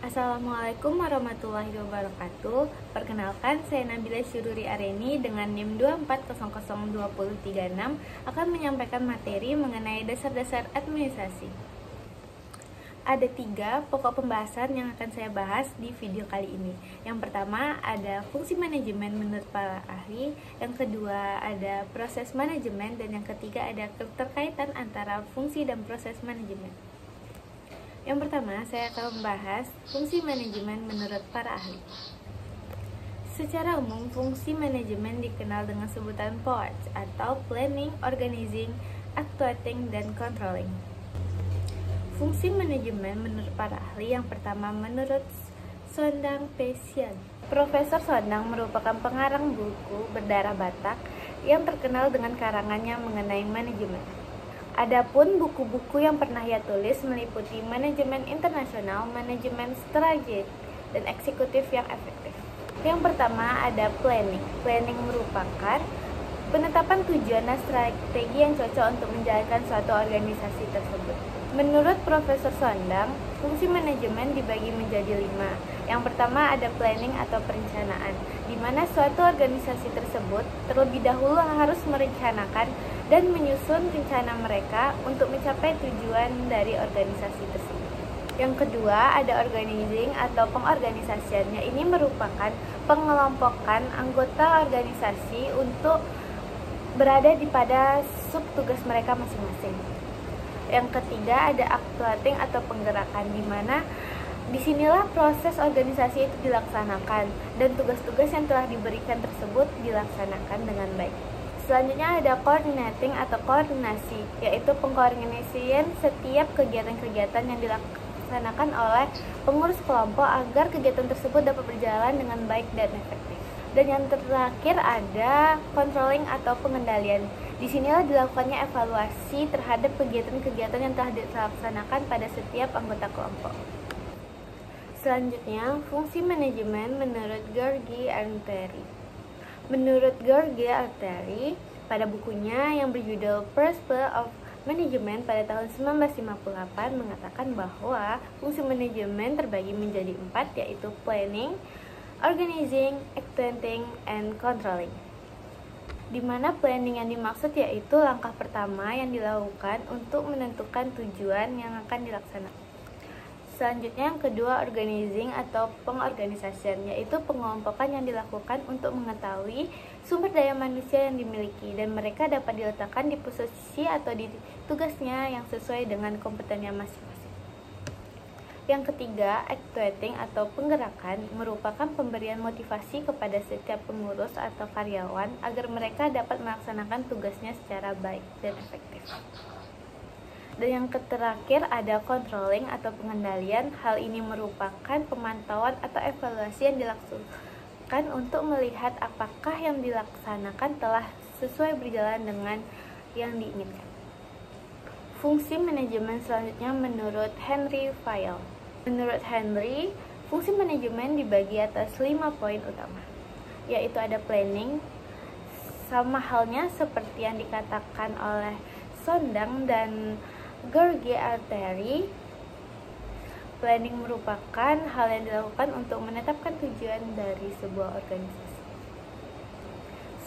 Assalamualaikum warahmatullahi wabarakatuh. Perkenalkan, saya Nabila Syururi Areni dengan NIM 2400236 akan menyampaikan materi mengenai dasar-dasar administrasi. Ada 3 pokok pembahasan yang akan saya bahas di video kali ini. Yang pertama ada fungsi manajemen menurut para ahli, yang kedua ada proses manajemen, dan yang ketiga ada keterkaitan antara fungsi dan proses manajemen. Yang pertama, saya akan membahas fungsi manajemen menurut para ahli. Secara umum, fungsi manajemen dikenal dengan sebutan POAC atau Planning, Organizing, Actuating, dan Controlling. Fungsi manajemen menurut para ahli yang pertama menurut Sondang P. Sian. Profesor Sondang merupakan pengarang buku berdarah Batak yang terkenal dengan karangannya mengenai manajemen. Adapun buku-buku yang pernah ia tulis meliputi manajemen internasional, manajemen strategik, dan eksekutif yang efektif. Yang pertama ada planning. Planning merupakan penetapan tujuan dan strategi yang cocok untuk menjalankan suatu organisasi tersebut. Menurut Profesor Sondang, fungsi manajemen dibagi menjadi 5. Yang pertama ada planning atau perencanaan, di mana suatu organisasi tersebut terlebih dahulu harus merencanakan dan menyusun rencana mereka untuk mencapai tujuan dari organisasi tersebut. Yang kedua ada organizing atau pengorganisasiannya. Ini merupakan pengelompokan anggota organisasi untuk berada pada sub tugas mereka masing-masing. Yang ketiga ada actuating atau penggerakan, di mana disinilah proses organisasi itu dilaksanakan dan tugas-tugas yang telah diberikan tersebut dilaksanakan dengan baik. Selanjutnya ada coordinating atau koordinasi, yaitu pengkoordinasian setiap kegiatan-kegiatan yang dilaksanakan oleh pengurus kelompok agar kegiatan tersebut dapat berjalan dengan baik dan efektif. Dan yang terakhir ada controlling atau pengendalian. Disinilah dilakukannya evaluasi terhadap kegiatan-kegiatan yang telah dilaksanakan pada setiap anggota kelompok. Selanjutnya, fungsi manajemen menurut George Alteri. Menurut George Alteri, pada bukunya yang berjudul Principles of Management pada tahun 1958 mengatakan bahwa fungsi manajemen terbagi menjadi 4, yaitu planning, organizing, actuating, and controlling. Di mana planning yang dimaksud yaitu langkah pertama yang dilakukan untuk menentukan tujuan yang akan dilaksanakan. Selanjutnya yang kedua organizing atau pengorganisasian, yaitu pengelompokan yang dilakukan untuk mengetahui sumber daya manusia yang dimiliki dan mereka dapat diletakkan di posisi atau di tugasnya yang sesuai dengan kompetennya masing-masing. Yang ketiga, actuating atau penggerakan merupakan pemberian motivasi kepada setiap pengurus atau karyawan agar mereka dapat melaksanakan tugasnya secara baik dan efektif. Dan yang terakhir ada controlling atau pengendalian. Hal ini merupakan pemantauan atau evaluasi yang dilakukan untuk melihat apakah yang dilaksanakan telah sesuai berjalan dengan yang diinginkan. Fungsi manajemen selanjutnya menurut Henry Fayol. Menurut Henry, fungsi manajemen dibagi atas 5 poin utama, yaitu ada planning, sama halnya seperti yang dikatakan oleh Sondang dan George Alteri. Planning merupakan hal yang dilakukan untuk menetapkan tujuan dari sebuah organisasi.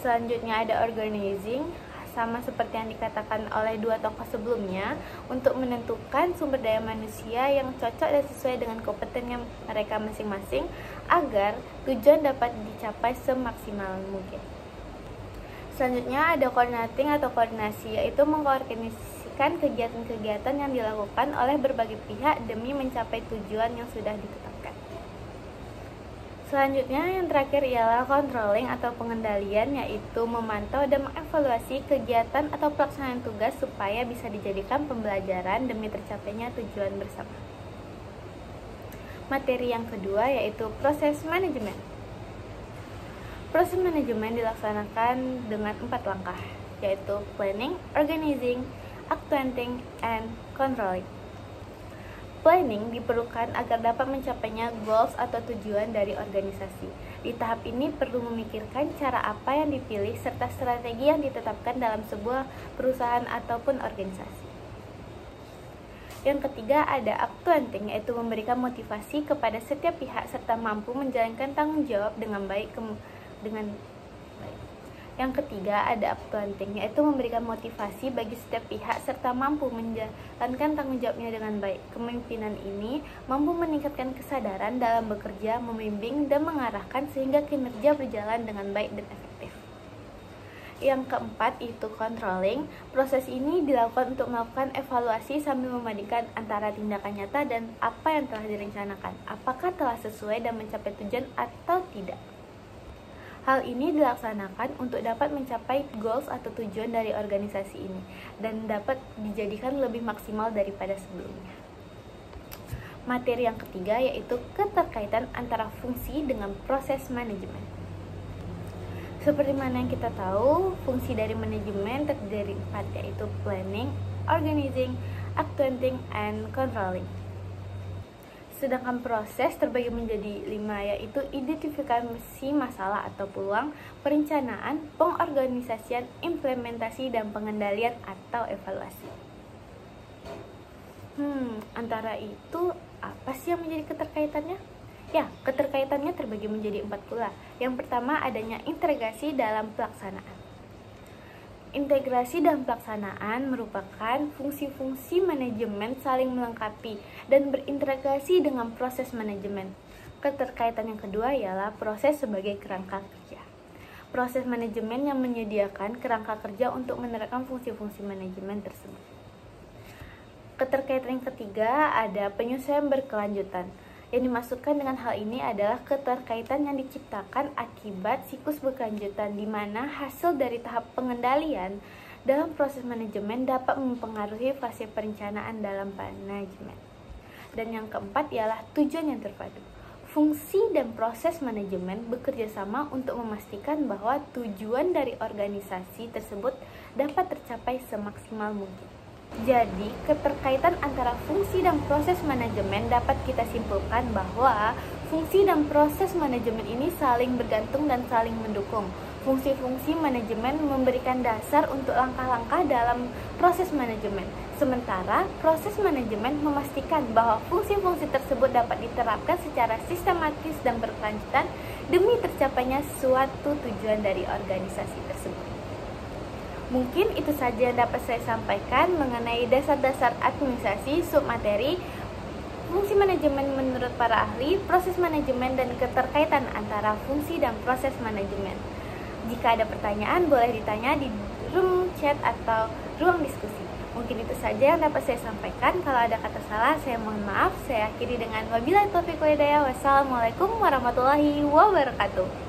Selanjutnya ada organizing, sama seperti yang dikatakan oleh 2 tokoh sebelumnya, untuk menentukan sumber daya manusia yang cocok dan sesuai dengan kompetennya mereka masing-masing agar tujuan dapat dicapai semaksimal mungkin. Selanjutnya ada coordinating atau koordinasi, yaitu mengkoordinasikan kegiatan-kegiatan yang dilakukan oleh berbagai pihak demi mencapai tujuan yang sudah ditetapkan. Selanjutnya yang terakhir ialah controlling atau pengendalian, yaitu memantau dan mengevaluasi kegiatan atau pelaksanaan tugas supaya bisa dijadikan pembelajaran demi tercapainya tujuan bersama. Materi yang kedua yaitu proses manajemen. Proses manajemen dilaksanakan dengan 4 langkah, yaitu planning, organizing, actuating, and controlling. Planning diperlukan agar dapat mencapainya goals atau tujuan dari organisasi. Di tahap ini perlu memikirkan cara apa yang dipilih serta strategi yang ditetapkan dalam sebuah perusahaan ataupun organisasi. Yang ketiga ada actuating, yaitu memberikan motivasi kepada setiap pihak serta mampu menjalankan tanggung jawab dengan baik. Yang ketiga ada actuating, yaitu memberikan motivasi bagi setiap pihak serta mampu menjalankan tanggung jawabnya dengan baik. Kepemimpinan ini mampu meningkatkan kesadaran dalam bekerja, membimbing, dan mengarahkan sehingga kinerja berjalan dengan baik dan efektif. Yang keempat itu controlling. Proses ini dilakukan untuk melakukan evaluasi sambil membandingkan antara tindakan nyata dan apa yang telah direncanakan. Apakah telah sesuai dan mencapai tujuan atau tidak. Hal ini dilaksanakan untuk dapat mencapai goals atau tujuan dari organisasi ini dan dapat dijadikan lebih maksimal daripada sebelumnya. Materi yang ketiga yaitu keterkaitan antara fungsi dengan proses manajemen. Seperti mana yang kita tahu, fungsi dari manajemen terdiri dari 4, yaitu planning, organizing, actuating, and controlling. Sedangkan proses terbagi menjadi 5, yaitu identifikasi masalah atau peluang, perencanaan, pengorganisasian, implementasi, dan pengendalian atau evaluasi. Antara itu apa sih yang menjadi keterkaitannya? Ya, keterkaitannya terbagi menjadi 4 pula. Yang pertama adanya integrasi dalam pelaksanaan. Integrasi dalam pelaksanaan merupakan fungsi-fungsi manajemen saling melengkapi dan berintegrasi dengan proses manajemen. Keterkaitan yang kedua ialah proses sebagai kerangka kerja. Proses manajemen yang menyediakan kerangka kerja untuk menerapkan fungsi-fungsi manajemen tersebut. Keterkaitan yang ketiga ada penyesuaian berkelanjutan. Yang dimaksudkan dengan hal ini adalah keterkaitan yang diciptakan akibat siklus berkelanjutan, di mana hasil dari tahap pengendalian dalam proses manajemen dapat mempengaruhi fase perencanaan dalam manajemen. Dan yang keempat ialah tujuan yang terpadu. Fungsi dan proses manajemen bekerja sama untuk memastikan bahwa tujuan dari organisasi tersebut dapat tercapai semaksimal mungkin. Jadi, keterkaitan antara fungsi dan proses manajemen dapat kita simpulkan bahwa fungsi dan proses manajemen ini saling bergantung dan saling mendukung. Fungsi-fungsi manajemen memberikan dasar untuk langkah-langkah dalam proses manajemen. Sementara, proses manajemen memastikan bahwa fungsi-fungsi tersebut dapat diterapkan secara sistematis dan berkelanjutan demi tercapainya suatu tujuan dari organisasi tersebut. Mungkin itu saja yang dapat saya sampaikan mengenai dasar-dasar administrasi, submateri, fungsi manajemen menurut para ahli, proses manajemen, dan keterkaitan antara fungsi dan proses manajemen. Jika ada pertanyaan, boleh ditanya di room chat atau ruang diskusi. Mungkin itu saja yang dapat saya sampaikan. Kalau ada kata salah, saya mohon maaf. Saya akhiri dengan wabillahi taufiq wal hidayah. Wassalamualaikum warahmatullahi wabarakatuh.